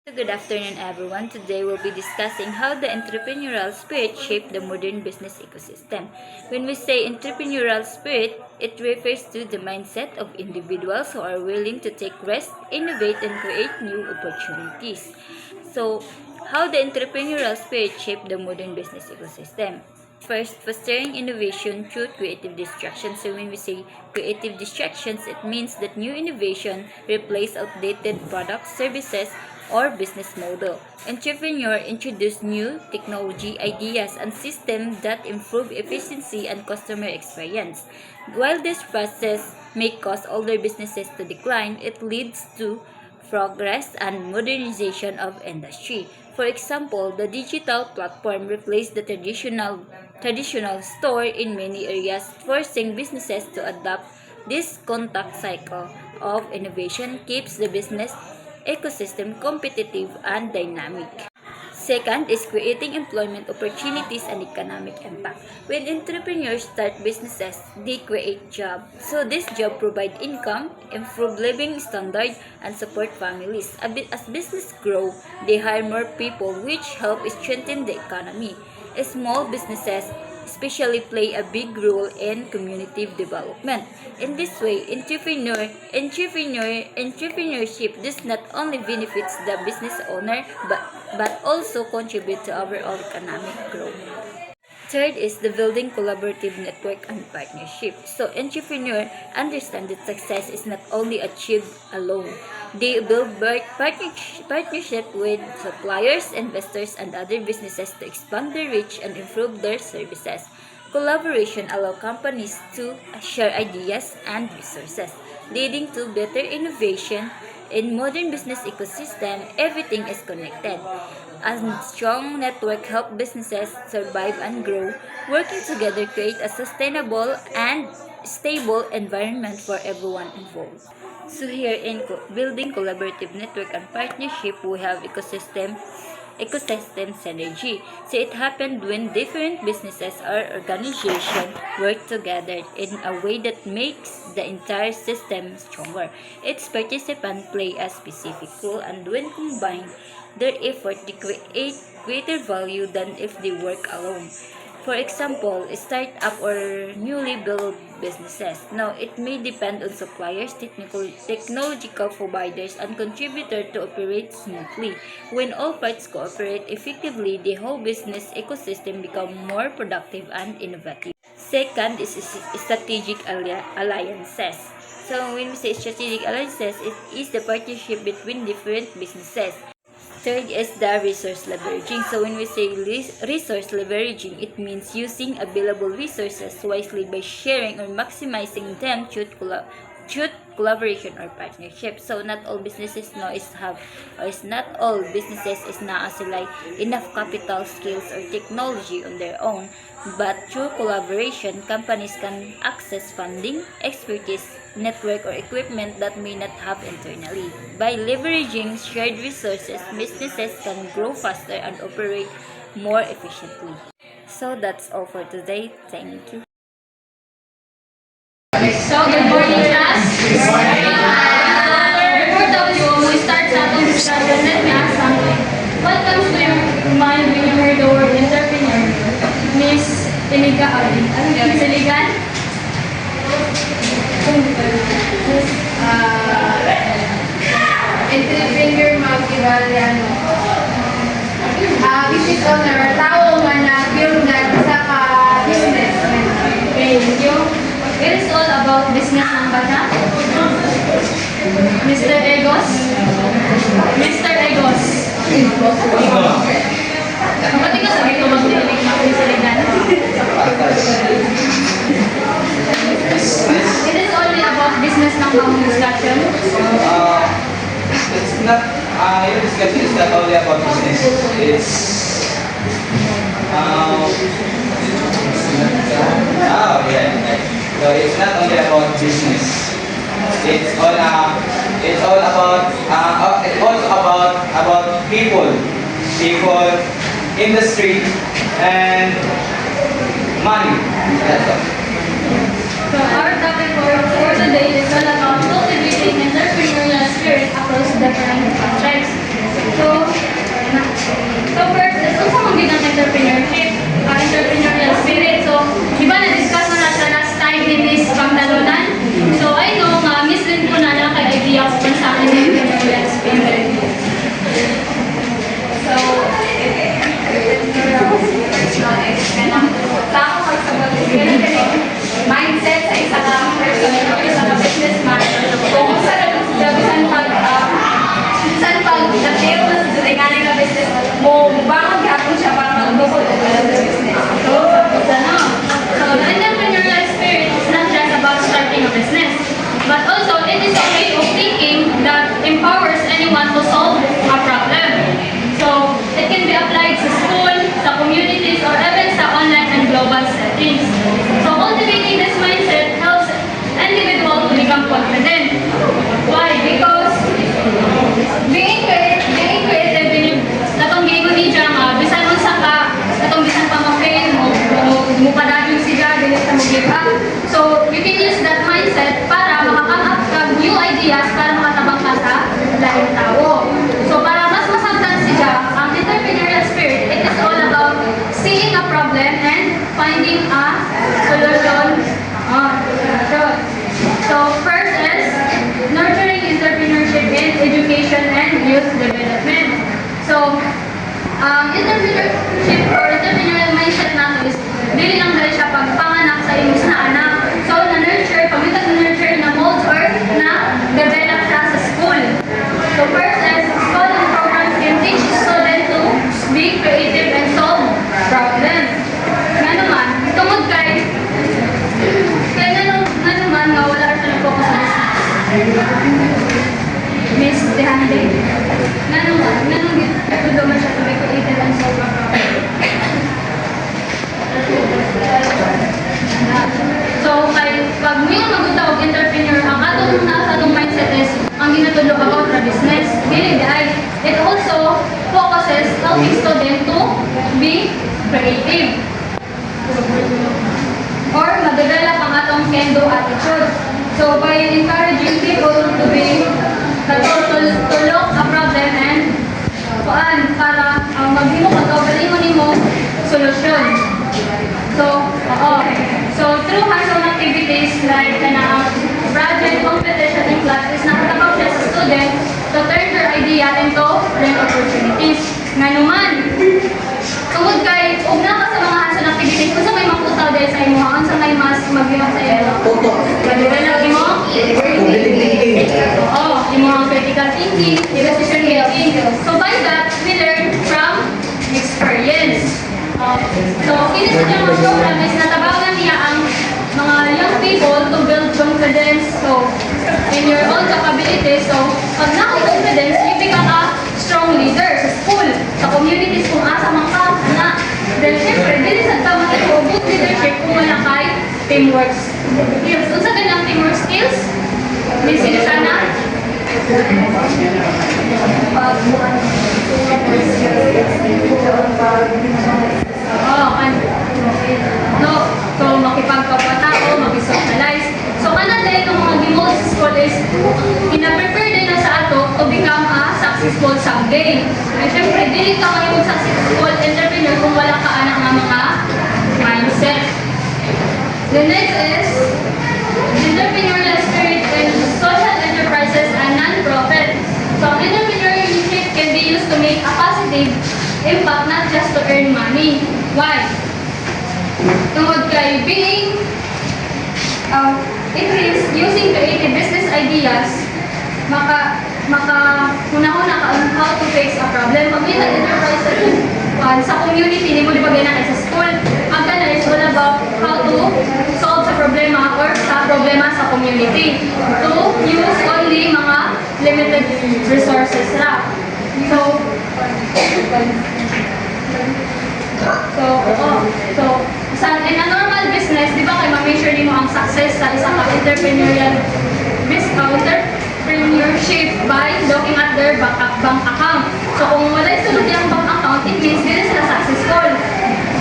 Good afternoon, everyone. Today we'll be discussing how the entrepreneurial spirit shaped the modern business ecosystem. When we say entrepreneurial spirit, it refers to the mindset of individuals who are willing to take risks, innovate, and create new opportunities. So, how the entrepreneurial spirit shaped the modern business ecosystem? First, fostering innovation through creative distractions. So when we say creative distractions, it means that new innovation replace outdated products, services, or business model. Entrepreneur introduce new technology, ideas, and systems that improve efficiency and customer experience. While this process may cause older businesses to decline, it leads to progress and modernization of industry. For example, the digital platform replaced the traditional store in many areas, forcing businesses to adapt. This contact cycle of innovation keeps the business ecosystem competitive and dynamic. Second is creating employment opportunities and economic impact. When entrepreneurs start businesses, they create jobs. So this job provide income, improve living standard, and support families. As business grow, they hire more people, which help strengthen the economy. Small businesses especially play a big role in community development. In this way, entrepreneurship does not only benefits the business owner but also contribute to overall economic growth. Third is the building collaborative network and partnership. So entrepreneurs understand that success is not only achieved alone. They build partnership with suppliers, investors, and other businesses to expand their reach and improve their services. Collaboration allows companies to share ideas and resources, leading to better innovation. In modern business ecosystem, everything is connected. A strong network helps businesses survive and grow. Working together create a sustainable and stable environment for everyone involved. So here in building collaborative network and partnership, we have ecosystem synergy. So it happened when different businesses or organizations work together in a way that makes the entire system stronger. Its participants play a specific role, and when combined, their effort they create greater value than if they work alone. For example, startup or newly built businesses. Now, it may depend on suppliers, technological providers, and contributors to operate smoothly. When all parts cooperate effectively, the whole business ecosystem becomes more productive and innovative. Second is strategic alliances. So, when we say strategic alliances, it is the partnership between different businesses. Third is the resource leveraging. So when we say resource leveraging, it means using available resources wisely by sharing or maximizing them through collaboration or partnership. So not all businesses not all businesses is now like enough capital, skills, or technology on their own. But through collaboration, companies can access funding, expertise, network, or equipment that may not have internally. By leveraging shared resources, businesses can grow faster and operate more efficiently. So that's all for today. Thank you. So, good morning, class. Good morning. Before we start sa atong discussion, let me ask something. What comes to your mind when you hear the word entrepreneur? Miss Iniga Ali. Siligan? Entrepreneur mag-ibaliano. Business owner, tao nga na-build sa ka-business. Thank you. It is all about business ng bata. Mr. Egos? Mr. Egos. Kapati ka sabi ko mag-tinig ng Siligan. It is only about business ng pang discussion. It's not, your discussion is not only about business. It's, yeah. So it's not only about business. It's also about people, industry, and money. That's all. So our topic for today is all about cultivating entrepreneurial spirit across different contexts. So Ang entrepreneurship or entrepreneurial mindset nato is dili lang dahil siya pagpanganak sa imong na anak. So, na-nurture, pamitan na-nurture na molds or na-develop siya sa school. So, first is, school and programs can teach students to be creative and solve problems. Nga naman, tungod kay nga naman nga wala siya nag-focus sa business. Miss Dehande. Nga naman siya to be creative and solve problems. So, pag may magunta og entrepreneur, ang atong nasa atong mindset is ang ginatudlo about the business. Dili ay it also focuses helping student to be creative or ma-develop ang atong can-do attitude. So, by encouraging people to be to look a problem and para maghimo ka to nimo solusyon. So through hands-on activities like project competition in class is nakatapos siya sa student to turn their idea into learning opportunities. Nga naman, tungod kay ugna ka sa mga hands-on activities, kung sa may makutaw dahil sa imo, kung sa may mas mag-iwag sa iyo. Develop mo? Oo, yung mga critical thinking, decision making. So by that, we learn from experience. So, kinis niya mga program is natabangan niya ang mga young people to build confidence. So, in your own capabilities. So, pag naka-confidence, you become a strong leader sa school, sa communities, kung asa man ka, na. Then, syempre, dili sa tama ito, good leadership kung wala kay teamwork skills. Kung sa kanyang teamwork skills, may sila sana? No, so makipagkapatao, makisocialize. So kanan dahil itong mga gimos sa school is ina-prepare din na sa ato to become a successful someday. At syempre, dili ka kayo successful entrepreneur kung wala ka anak ng mga mindset. The next is entrepreneurial spirit in social enterprises and non-profit. So entrepreneurship can be used to make a positive impact, not just to earn money. Why? Tungod kay it is using creative business ideas, una-una ka on how to face a problem. Pag may enterprise sa community, hindi mo di ba ganyan sa school, ang gana is all about how to solve sa problema or sa problema sa community. To use only mga limited resources lang. In a normal business, di ba kayo ma-measure din mo ang success sa isang entrepreneurship by looking at their bank account. So kung wala sulod yung bank account, it means dili sila successful.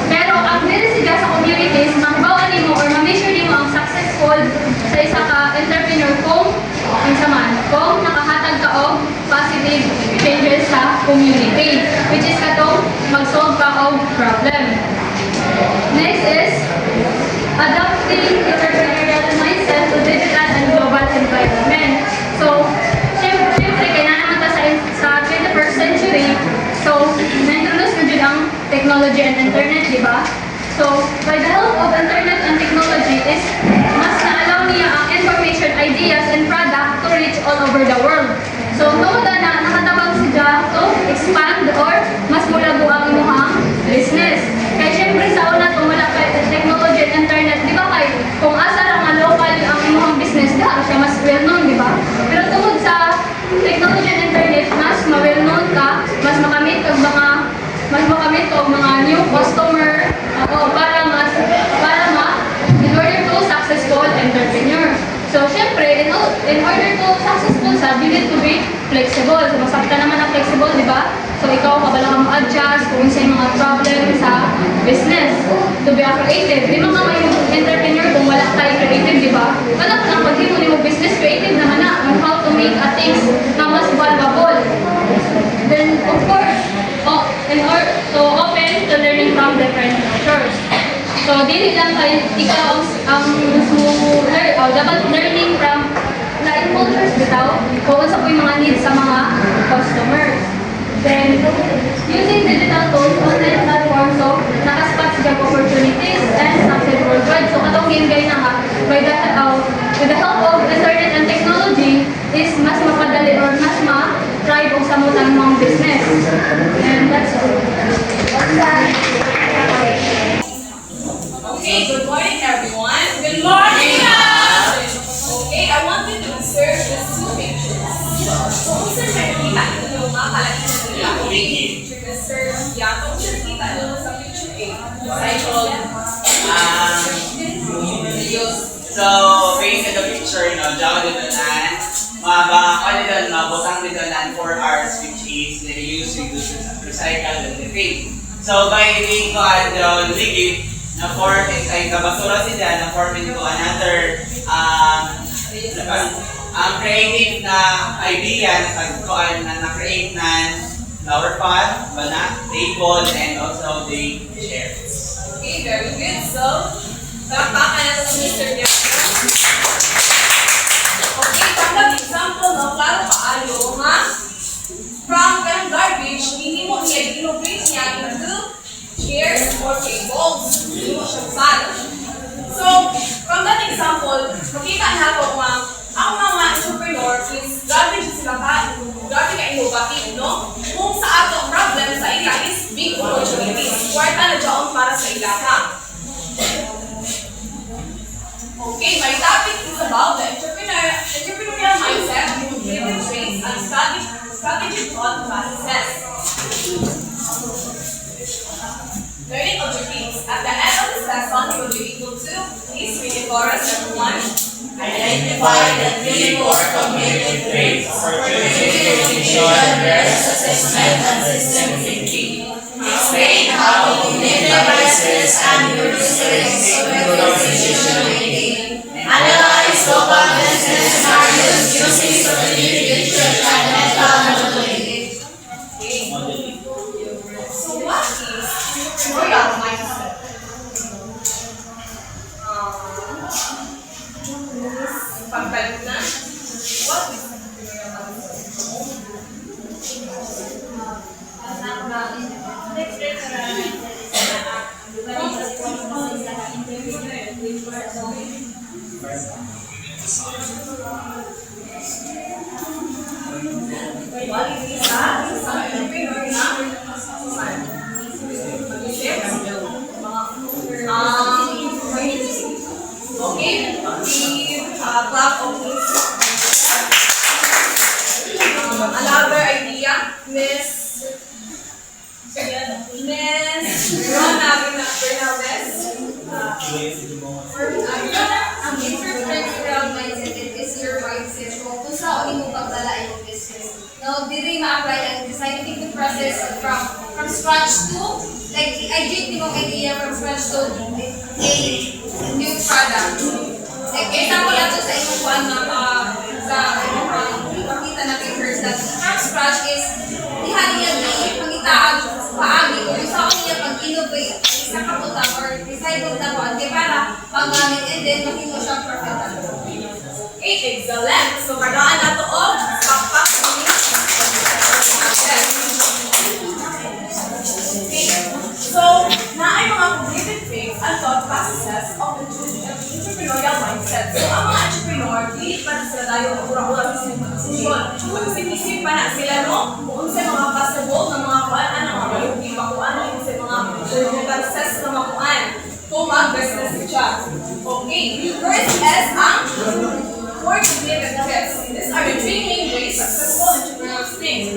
Pero ang dili sila sa communities, mahibawan mo or ma-measure din mo ang successful sa isa ka entrepreneur kung nakahatag ka og positive changes sa community, which is katong mag-solve ka og problem. Next is adopting entrepreneurial mindset to digital and global environment. So, siyempre, kailangan naman sa 21st century, so, na-introduce na dyan ang technology and internet, di ba? So, by the help of internet and technology is mas na-allow niya ang information, ideas, and product to reach all over the world. So, noon na nakatabang siya to expand or mas mulago ang imuhang business. Kaya syempre sa una kung wala pa technology and internet, di ba kay kung asa lang ang local ang imuhang business, di siya mas well known, di ba? Pero tungod sa technology and internet, mas ma-well known ka, mas makamit og mga new customer para in order to successful entrepreneur. So, syempre, in order to successful sa, you need to be flexible. So, masakta naman ang flexible, di ba? So, ikaw, kabala ka mag-adjust kung sa mga problem sa business. To be a creative. Di mga may entrepreneur kung wala tayo creative, di ba? Wala ka lang pag-himo ni mo business, creative naman na on how to make a things na mas valuable. Then, of course, open to learning from different cultures. So, dili lang kayo, ikaw ang dapat learning from lain cultures bitaw, kung sa po yung mga needs sa mga customers. Then, using digital tools of internet and technology is mas mapadali or mas ma-thrive og samutang mga business. And that's all. Okay, good morning everyone. Good morning, ma'am. Okay, I want you to observe these two pictures. So, kung saan kayo nakita nyo mga kalakihan nila? Picture na sir, yeah, kung saan nakita nyo sa picture A, cycle. So, based on the picture, Jawa dito na, mga botang dito na 4 hours, which is reuse, reduce, recycle, and repair. So, by being ko at ligid, na form inside the basura sila, na form into another creative na idea na na-create na flower pot, table, and also the chairs. Okay, very good. So, palakpakan natin si Mr. Bianca. Okay, tanggap example, no? Klaro paayo, ha? From garbage, hindi mo niya innovate niya into chairs or tables. Hindi mo siya sal. So, from that example, makita na po ang mga entrepreneur is grabe sila grabe ka innovative, no? Kung sa ato problem sa ila is big opportunities. Kwarta na dyan para sa ila ka. Okay, my topic is about the entrepreneurial mindset, creative traits, and strategic thought processes. Learning objectives. At the end of this lesson, you will be able to please read it for us, everyone. Identify the 3 core cognitive traits: communication, risk assessment, and system thinking. Explain how cognitive devices and heuristics influence decision making. Analyze local business scenarios using sophisticated and mental modeling. So what is entrepreneurial mindset? Pagbalik na. What is entrepreneurial Okay, the clock of another idea, Miss Rona Bernaldez. Ang entrepreneurial mindset is your mindset kung saan mo pagdala yung business. No, diri ma-apply ang design thinking process from scratch to like I did yung idea from scratch to a new product. Like example nato sa imong kuan sa ipakita natin first that from scratch is diha niya pangitaag paagi kung saan niya pag-innovate isa ka butang or decide mo na kuan kay para panggamit and then mahimo siya profitable. Okay, excellent. So, pagdaan na to o, pakpak ni So, naay mga cognitive traits and thought processes of the entrepreneurial mindset. So, ang mga entrepreneur, dili pa na sila tayo ura-ura sa mga posisyon. Mag-isip pa na sila, no? Kung sa mga possible na mga kuan, ano mga mayugi makuan, kung sa mga process na makuan, kung mag-business siya. Okay, first is ang 4 cognitive traits. These are the 3 main ways successful entrepreneurs think.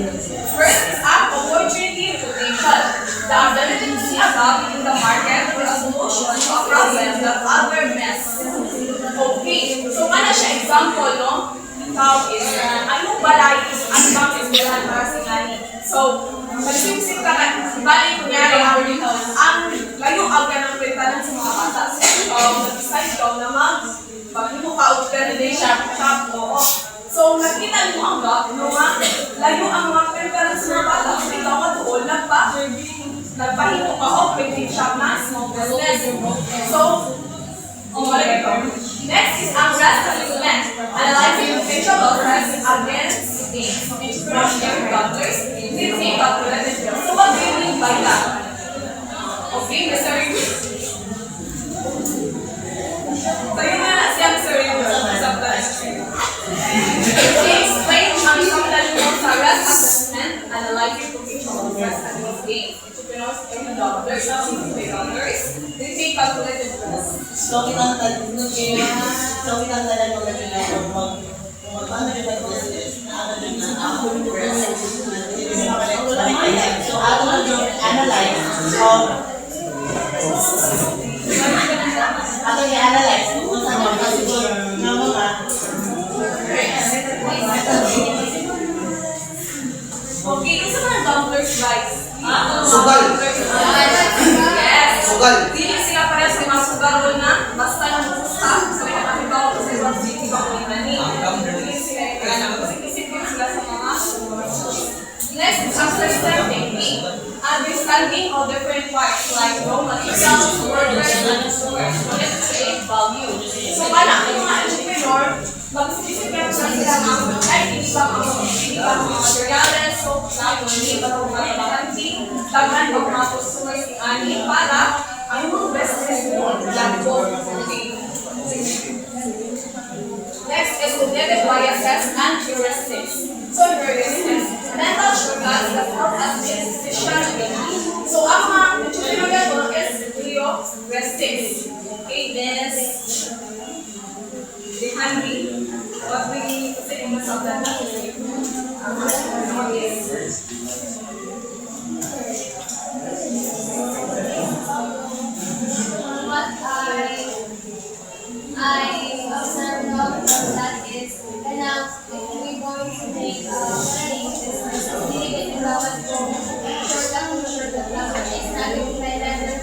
First is opportunity reputation. The ability to see a gap in the market or a solution to a problem that others miss. Okay, so mana siya example, no? Ikaw is, anong balay is ang is bilang para sa nani. So, mag-simsip ka na, bali kunyari ang layo ang ganang pintanan sa mga bata. So, nag-decide ikaw na pag-mo ka-open din shop, oo. So, nakita mo ang gap, no nga, layo ang mga pintanan sa mga bata. So, ikaw ka doon, nagpahito ka open din shop na small business. So, next is ang risk assessment. Analyzing potential risks against entrepreneurship factors using calculated risk. So, what do you mean by that? Okay, Mr. So, yun na siya, Mr. success and was gained. Entrepreneurs earn dollars, $60. They take calculated risk. So, kinangtalan mo kasi na kung magpaano yung business, ano din na ako yung so, ako na yung analyze. So, ako yung analyze. Kung saan yung possible na mga Okay, isa mga gamblers rights. Sugal. Yes. Sugal. Dili sila parehas ng mga sugarol na basta lang sa stock. So, may nakatibaw ko sa ibang city ba kung money. Dili sila isip-isip sila sa mga next is assessment technique. Understanding of different parts like raw materials, workers, and consumers. What is to create value? So, para ang mga entrepreneur, mag-isip ka sa sila mga hindi ba ang mga materials, so, hindi ba ang mga bakanti, tagan ang mga consumers ni Ani para ang mga business mo lagbo. Next is cognitive biases and heuristics. So, heuristics, mental shortcuts that help us make decisions. So, ang mga entrepreneurial mo is heuristics. Okay, this the handy. What we need to say in the subject What I observed from that is, and now we're going to make learning business. Hindi ka dapat kung shortcut lang. Is natin by level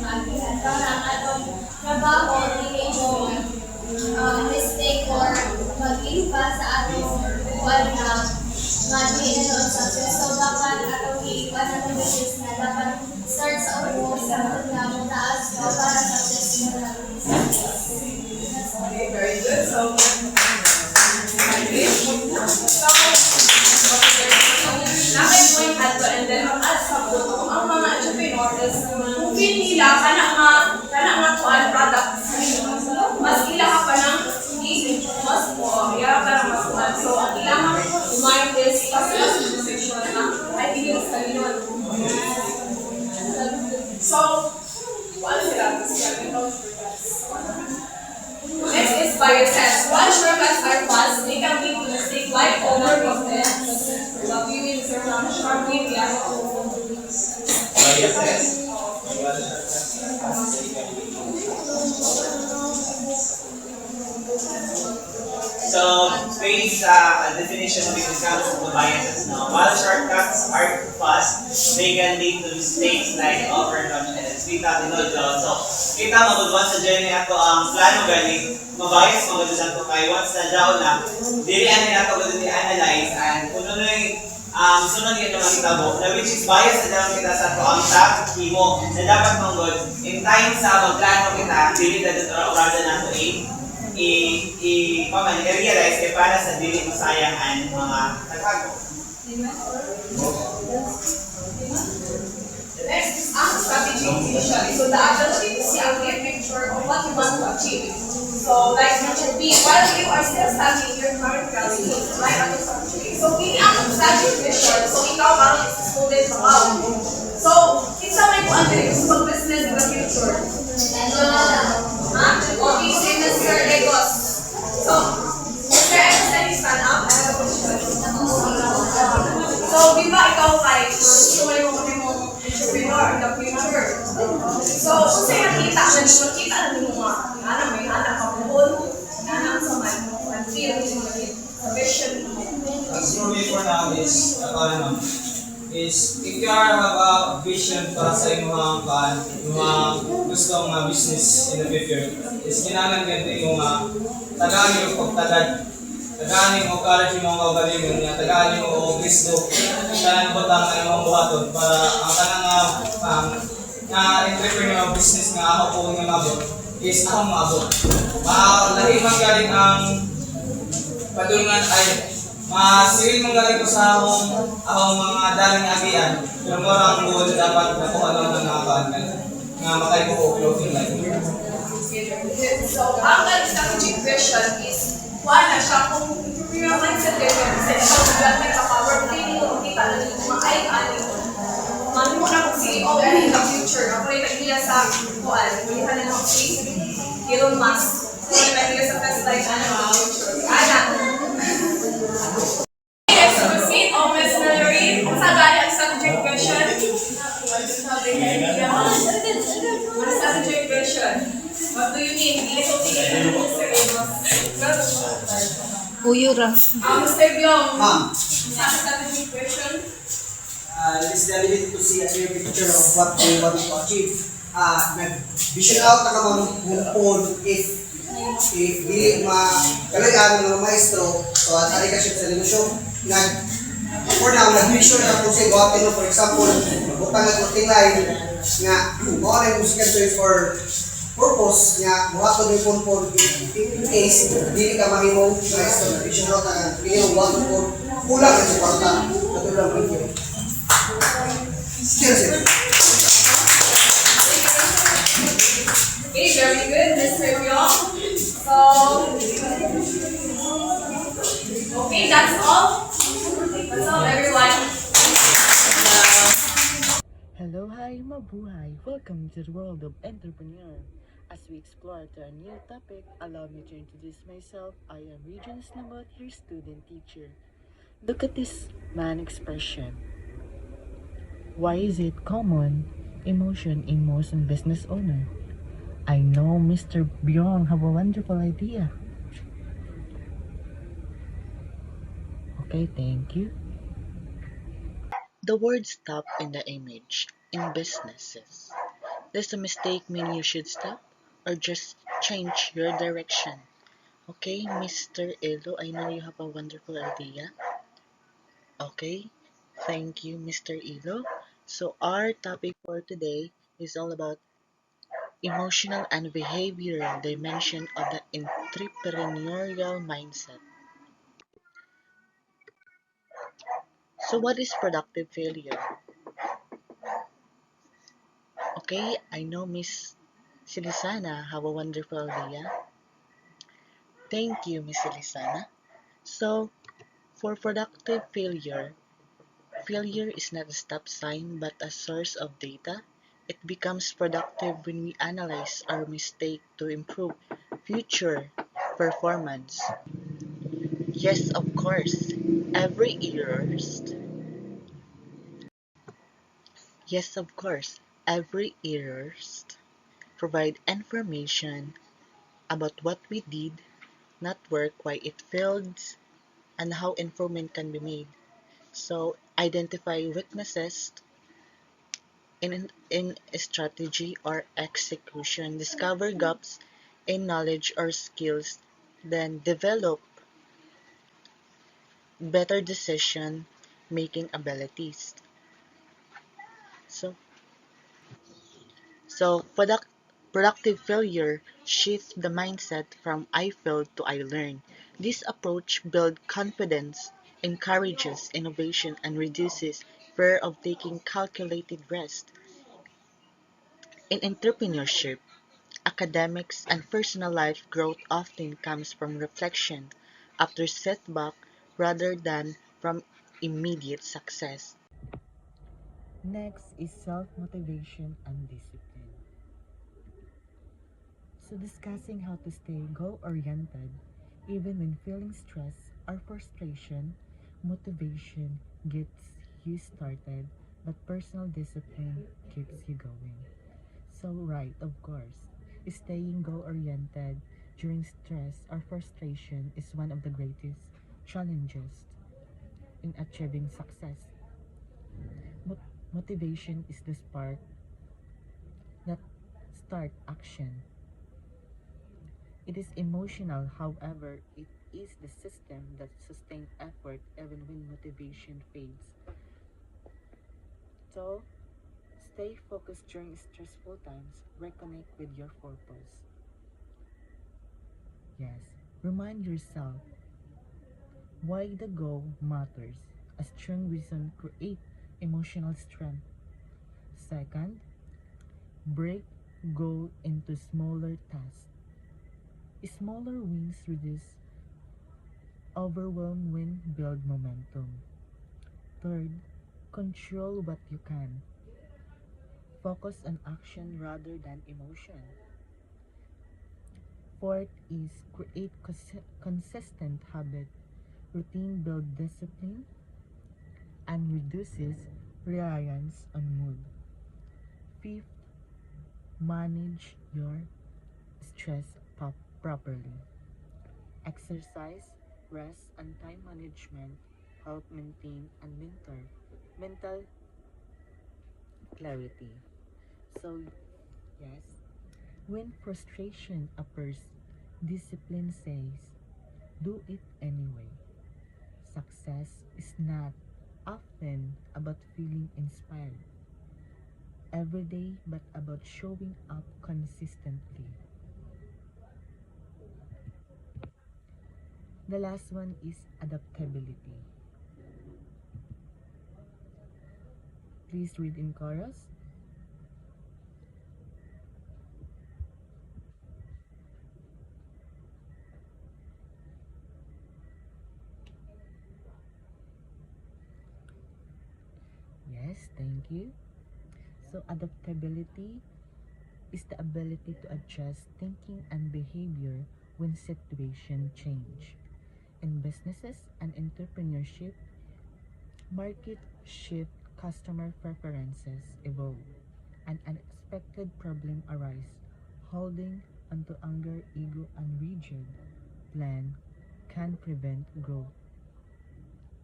mag-ihan. Para ang atong trabaho, hindi mo mistake or mag-iba sa atong mag-ihan on success. So, dapat atong iiwan ang business na dapat start sa ulo sa mga mataas para successful na Okay, very good. So, namin po yung add to and then mag-add sa po kung ang mga entrepreneurs, kung nila kana kuan products, mas ila ka pa ng mas po, ila ka ng mas kuan. So, ang ilang umayong is position na ay hindi sa linon. So, ano sila? Next is biases. While shortcuts are fast, they can lead to mistake like overconfidence. But we will serve on sharply the So, based sa definition of examples of the biases now, while shortcuts are fast, they can lead to mistakes like overconfidence. Kita tinod so, kita magudwan sa journey ato ang plano gani, mabias magudwan to kay once na daw na, dili ani nato gud i-analyze and kuno na yung sunod yun na makitabo na which is bias na daw kita sa to ang imo na dapat manggod in time sa magplano kita, dili na dito orada nato i-realize kaya para sa dili masayang ang mga naghago. next is ang strategy initially. So the ability to see a clear picture of what you want to achieve. So like mentioned B, while you are still studying your current reality, right at the strategy. So kini ang strategy vision. So ikaw parang student sa wow. So kinsa may kuan diri sa business in the future. Okay, si Mr. Egos. So, Mr. Egos, can you stand up? I have a question. So, di ba ikaw kay gusto mo entrepreneur in the future? So, kung sa'yo nakita na mo mga may anak ka buhon, anak sa man mo, and feel mo sa vision mo. As for me for now is if you have a vision para sa imong gusto nga business in the future is kinahanglan ganito yung tagaan yung pagtagad tagaan yung courage yung mga kaugalingon niya tagaan yung Kristo tagaan yung batang na imong buhaton para ang tanang nga entrepreneur business nga ako po nga mabot is akong maabot lahi man galing ang padulngan ay masiring mong galing ko sa akong mga daling agian pero morang goal dapat nakuha lang ng nakapaan nga makaipo ko clothing line. So, ang strategic vision is wala siya kung entrepreneur mindset din kasi ikaw maganda ka power training o tanan ng mga ay-ani mo. Mami mo na kung CEO in the future. Ako yung nag-iya sa kuan. Hindi ka na lang si Elon Musk. Ako yung nag-iya sa Tesla in the future. Ana. Next, proceed. Miss Mallory. Kung sa gani ang strategic question. Strategic question. What do you mean? Hindi ito tingin mo sa Uyura. Mr. Byong. Ma'am, Sa strategic question. it is the ability to see a clear picture of what they want to achieve. Nag-vision out na kamang hupon if dili kalagaan ng mga maestro, so at ari ka siya sa relusyon, for now, nag-vision na kung siya guwapin, for example, butang at working line, nga, mo na yung second choice for purpose, nga, buhaton yung punpon, in case, dili ka mahimong maestro, nag-vision out na, hindi yung buhaton po, kulang ang suporta, natulang video. Sir. Okay, very good, Mr. Byong. So, okay, that's all. That's all, everyone. Hello, hi, mabuhay! Welcome to the world of entrepreneur. As we explore to a new topic, allow me to introduce myself. I am Regis Nabot, your student teacher. Look at this man expression. Why is it common emotion in most business owner? I know Mr. Byong have a wonderful idea. Okay, thank you. The word stop in the image in businesses. Does a mistake mean you should stop or just change your direction? Okay, Mr. Elo, I know you have a wonderful idea. Okay, thank you, Mr. Elo. So our topic for today is all about emotional and behavioral dimension of the entrepreneurial mindset. So what is productive failure? Okay, I know Miss Silisana have a wonderful idea. Thank you, Miss Silisana. So, for productive failure, failure is not a stop sign but a source of data. It becomes productive when we analyze our mistake to improve future performance. Yes, of course, every errors. Yes, of course, every errors provide information about what we did not work, why it failed, and how improvement can be made. So, identify weaknesses in strategy or execution, discover gaps in knowledge or skills, then develop better decision making abilities. So, productive failure shifts the mindset from I failed to I learned. This approach builds confidence, encourages innovation, and reduces fear of taking calculated risks. In entrepreneurship, academics, and personal life growth often comes from reflection after setback rather than from immediate success. Next is self-motivation and discipline. So discussing how to stay goal-oriented even when feeling stress or frustration, motivation gets you started, but personal discipline keeps you going. So right, of course, staying goal-oriented during stress or frustration is one of the greatest challenges in achieving success. Motivation is the spark that start action. It is emotional, however, it is the system that sustains effort even when motivation fades. So, stay focused during stressful times, reconnect with your purpose. Yes, remind yourself why the goal matters. A strong reason create emotional strength. Second, break goal into smaller tasks. Smaller wins reduce overwhelm when build momentum. Third, control what you can. Focus on action rather than emotion. Fourth is create consistent habit. Routine builds discipline and reduces reliance on mood. Fifth, manage your stress properly. Exercise, rest, and time management help maintain and mental clarity. So, yes, when frustration appears, discipline says, do it anyway. Success is not often about feeling inspired every day, but about showing up consistently. The last one is adaptability. Please read in chorus. Yes, thank you. So, adaptability is the ability to adjust thinking and behavior when situations change. In businesses and entrepreneurship, market shift, customer preferences evolve, and unexpected problem arise. Holding onto anger, ego, and rigid plan can prevent growth.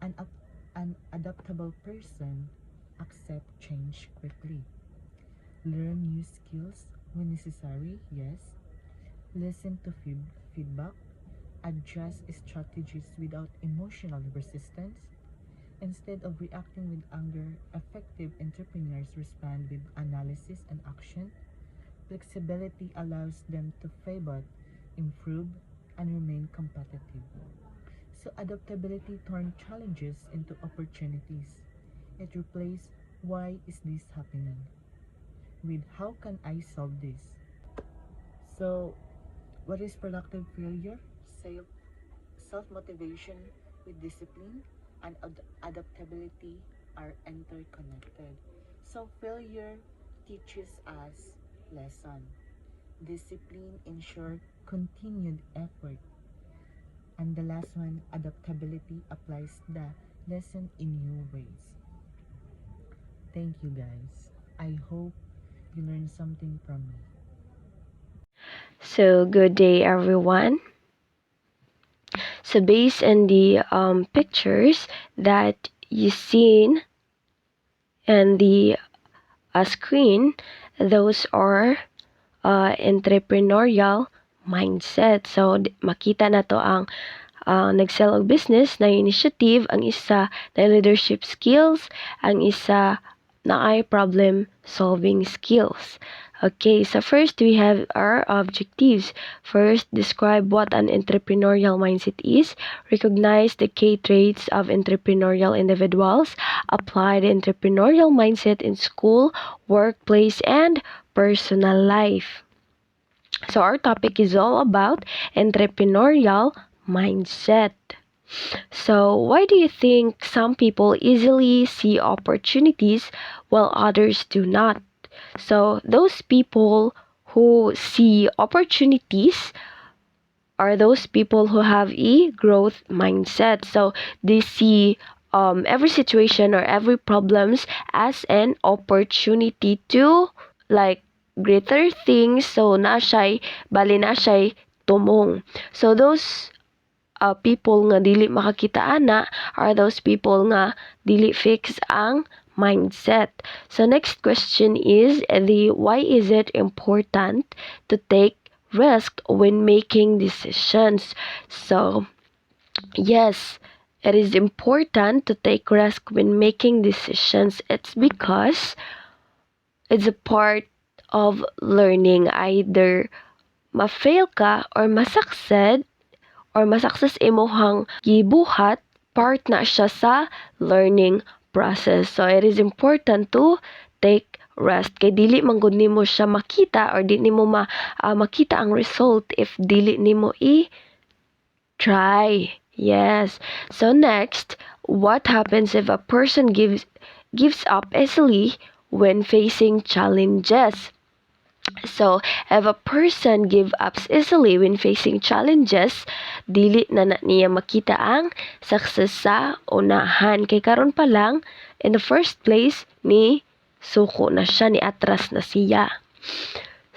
An adaptable person accept change quickly. Learn new skills when necessary, yes. Listen to feedback. Adjust strategies without emotional resistance. Instead of reacting with anger, effective entrepreneurs respond with analysis and action. Flexibility allows them to pivot, improve, and remain competitive. So adaptability turns challenges into opportunities. It replaces why is this happening with how can I solve this. So what is productive failure? Self Self-motivation with discipline and adaptability are interconnected. So failure teaches us lesson. Discipline ensures continued effort. And the last one, adaptability applies the lesson in new ways. Thank you guys. I hope you learned something from me. So, good day, everyone. So, based on the pictures that you seen and the screen, those are entrepreneurial mindset. So, makita na to ang nag-sell og business na initiative, ang isa na leadership skills, ang isa na ay problem solving skills. Okay, so first we have our objectives. First, describe what an entrepreneurial mindset is. Recognize the key traits of entrepreneurial individuals. Apply the entrepreneurial mindset in school, workplace, and personal life. So our topic is all about entrepreneurial mindset. So why do you think some people easily see opportunities while others do not? So those people who see opportunities are those people who have a growth mindset. So they see every situation or every problems as an opportunity to like greater things. So bali na siya'y tumong. So those people nga dili makakita ana are those people nga dili fix ang mindset. So next question is why is it important to take risk when making decisions? So yes, it is important to take risk when making decisions. It's because it's a part of learning. Either ma-fail ka or ma-succeed or ma-success imuhang gibuhat, part na siya sa learning process. So it is important to take rest. Kay dili man gud nimo siya makita or di nimo makita ang result if dili nimo i-try. Yes. So next, what happens if a person gives up easily when facing challenges. So, if a person give up easily when facing challenges, dili na niya makita ang success sa unahan. Kay karon pa lang, in the first place, ni suko na siya, ni atras na siya.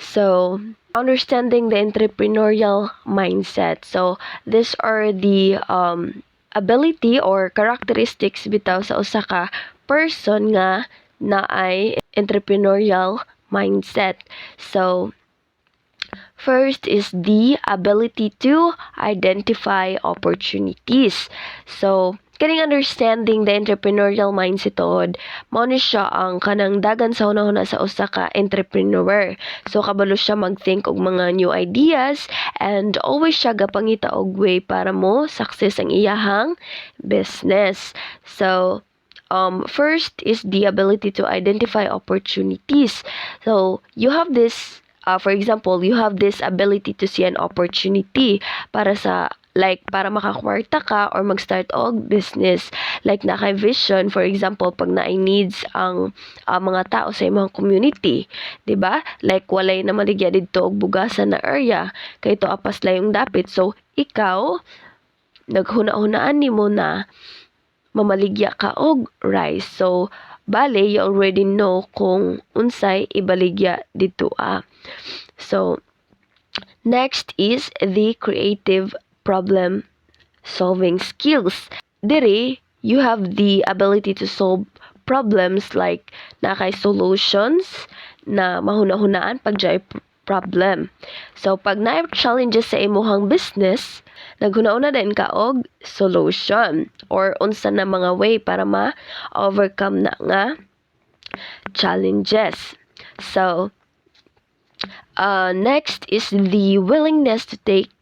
So, understanding the entrepreneurial mindset. So, these are the ability or characteristics bitaw sa usa ka person nga naay entrepreneurial mindset. So, first is the ability to identify opportunities. So, kaning understanding the entrepreneurial mindset tod, mao ni siya ang kanang dagan sa hunahuna sa usa ka entrepreneur. So, kabalo siya mag-think og mga new ideas and always siya gapangita og way para mo success ang iyahang business. So, first is the ability to identify opportunities. So, you have this, for example, you have this ability to see an opportunity para sa, like, para makakwarta ka or mag-start og business. Like, naka-vision, for example, pag na-ay needs ang mga tao sa imong community. Diba? Like, walay na maligya dito og bugasan na area. Kay ito apas lang yung dapit. So, ikaw, naghuna-hunaan ni mo na mamaligya ka og rice. So, bale, you already know kung unsay ibaligya dito . So, next is the creative problem solving skills. Diri, you have the ability to solve problems like nakay solutions na mahuna-hunaan pag jay problem. So, pag na challenges sa imuhang business, naghuna-una din ka og solution or unsa na mga way para ma-overcome na nga challenges. So, next is the willingness to take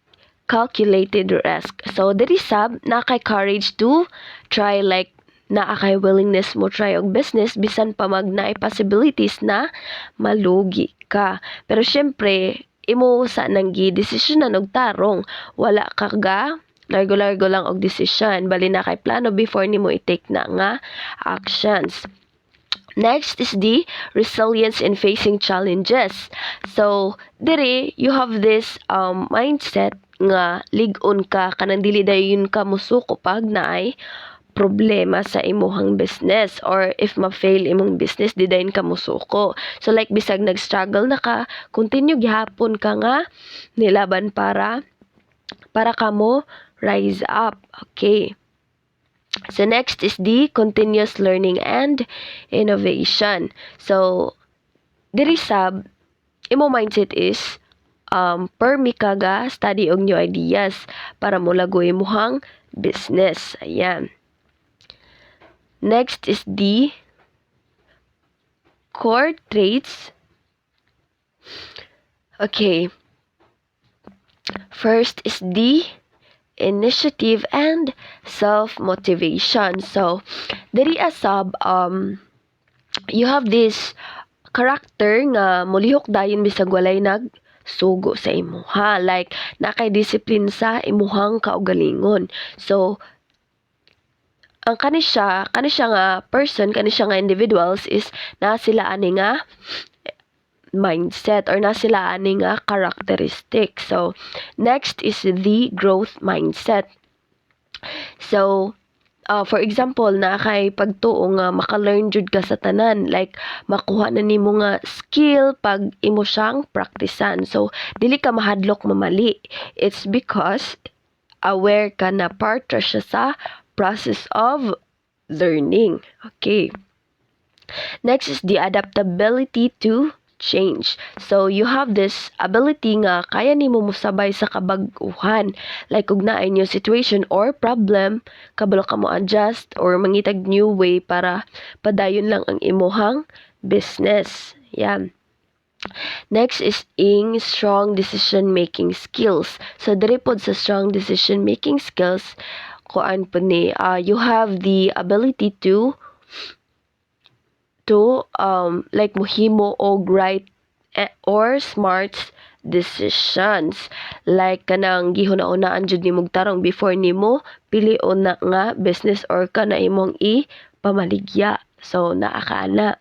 calculated risk. So, diri sab na kay courage to try, like naa kay willingness mo try og business bisan pa magnaay possibilities na malugi ka. Pero syempre, imo sa nanggi desisyonan og tarong, wala ka ga largo-largo lang og decision, bali na kay plano before nimo i-take na nga actions. Next is the resilience in facing challenges. So, dire you have this mindset nga lig-on ka kanang dili dayon ka musuko pag naay problema sa imuhang business or if ma-fail imong business di dayon ka musuko. So like bisag nag-struggle na ka, continue gihapon ka nga nilaban para ka mo rise up. Okay. So next is the continuous learning and innovation. So diri sab imo mindset is permi ka ga study og new ideas para mo lagoy imuhang business. Ayan. Next is the core traits. Okay. First is the initiative and self-motivation. So, diri asab, you have this character nga mulihok dayon bisag walay nagsugo sa imuha. Like, nakay discipline sa imuhang kaugalingon. So, ang kani siya nga person, kani siya nga individuals is na sila ani nga mindset or na sila ani nga characteristic. So, next is the growth mindset. So, for example, na kay pagtuo nga maka-learn jud ka sa tanan, like makuha na nimo nga skill pag imo siyang praktisan. So, dili ka mahadlok mamali. It's because aware ka na part ra siya sa process of learning. Okay. Next is the adaptability to change. So, you have this ability nga kaya nimo musabay sa kabag-uhan. Like, kung naay new situation or problem, kabalo ka mo adjust or mangitag new way para padayon lang ang imuhang business. Yan. Next is strong decision-making skills. So, diri pod sa strong decision-making skills, kuan po ni, you have the ability to like mohimo og right or smart decisions. Like kanang gihuna-unaan jud nimong tarong before nimo pili una nga business or kana imong pamaligya. So naa ka ana.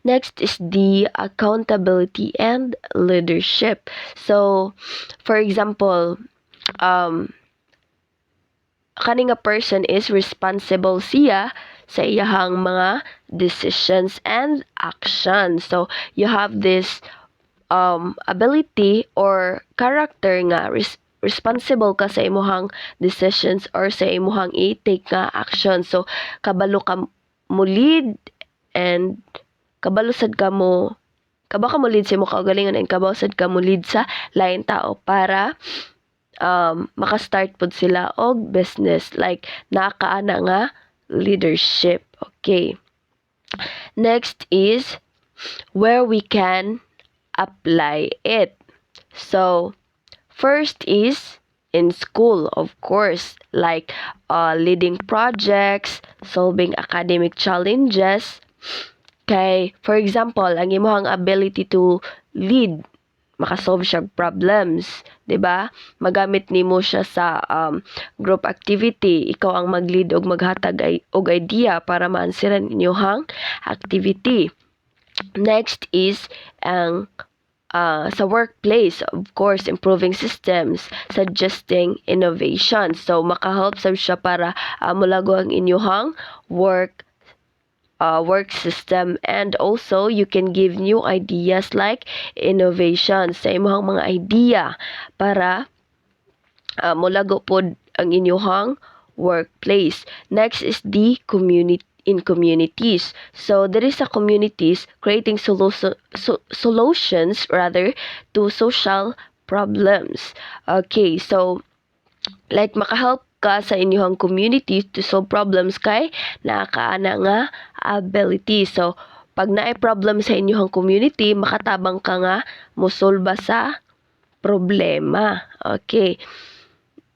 Next is the accountability and leadership. So, for example, kani nga person is responsible siya sa iyahang mga decisions and actions. So, you have this ability or character nga responsible ka sa imuhang decisions or sa imuhang i-take nga action. So, kabalo ka mo lead and kabalo sad ka mo lead sa imong kaugalingon and kabalo sad ka mo lead sa lain tao para maka-start pod sila og business, like nakaana nga leadership. Okay. Next is where we can apply it. So, first is in school, of course, like leading projects, solving academic challenges. Kay, for example, ang imong ability to lead, makasolve siya problems, 'di ba? Magamit nimo siya sa group activity. Ikaw ang mag-lead og maghatag og idea para maansiran inyong activity. Next is ang sa workplace, of course, improving systems, suggesting innovation. So, makahelp sa siya para mulago ang inyong work system, and also you can give new ideas like innovation sa imong mga idea para mulago pod ang inyong workplace. Next is the communities. So there is a communities creating solutions rather to social problems. Okay, so like makahelp ka sa inyong community to solve problems kay nakaana nga ability. So, pag naay problem sa inyong community, makatabang ka nga mosolba sa problema. Okay.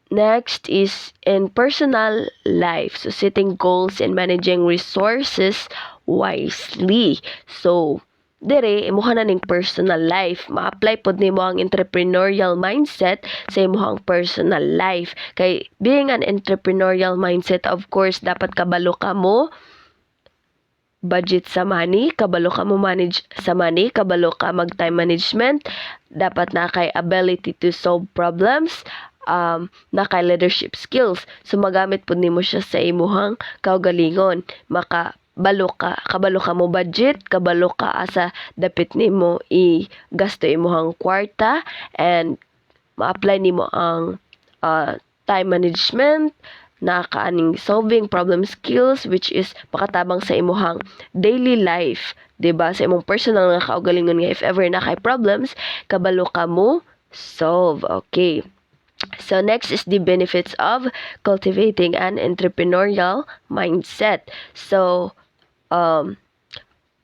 Next is in personal life. So, setting goals and managing resources wisely. So, dire imuha na ning personal life, ma-apply pod nimo ang entrepreneurial mindset sa imong personal life. Kay being an entrepreneurial mindset, of course, dapat kabalo ka mo budget sa money, kabalo ka mo manage sa money, kabalo ka mag time management, dapat na kay ability to solve problems, na kay leadership skills. So magamit pod nimo siya sa imong kaugalingon. Kabalo ka mo budget, kabalo ka asa dapit nimo i-gasto imong kwarta, and ma-apply nimo ang time management, na kaaning solving problem skills, which is makatabang sa imong daily life, 'di ba? Sa imong personal nga kaugalingon nga if ever na kay problems, kabalo ka mo solve. Okay. So next is the benefits of cultivating an entrepreneurial mindset. So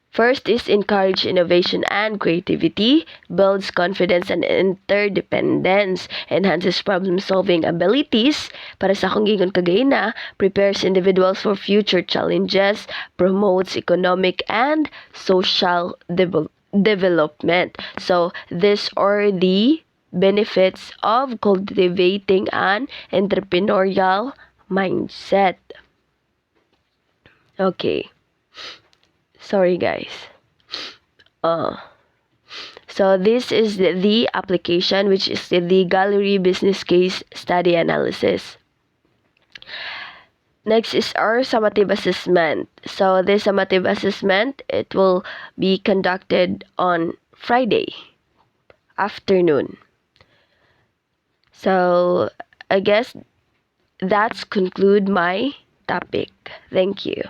first is encourage innovation and creativity, builds confidence and interdependence, enhances problem-solving abilities, para sa akong gingon kagayna, prepares individuals for future challenges, promotes economic and social development. So these are the benefits of cultivating an entrepreneurial mindset. Okay. Sorry guys. So this is the application, which is the gallery business case study analysis. Next is our summative assessment. So this summative assessment, it will be conducted on Friday afternoon. So I guess that's conclude my topic. Thank you.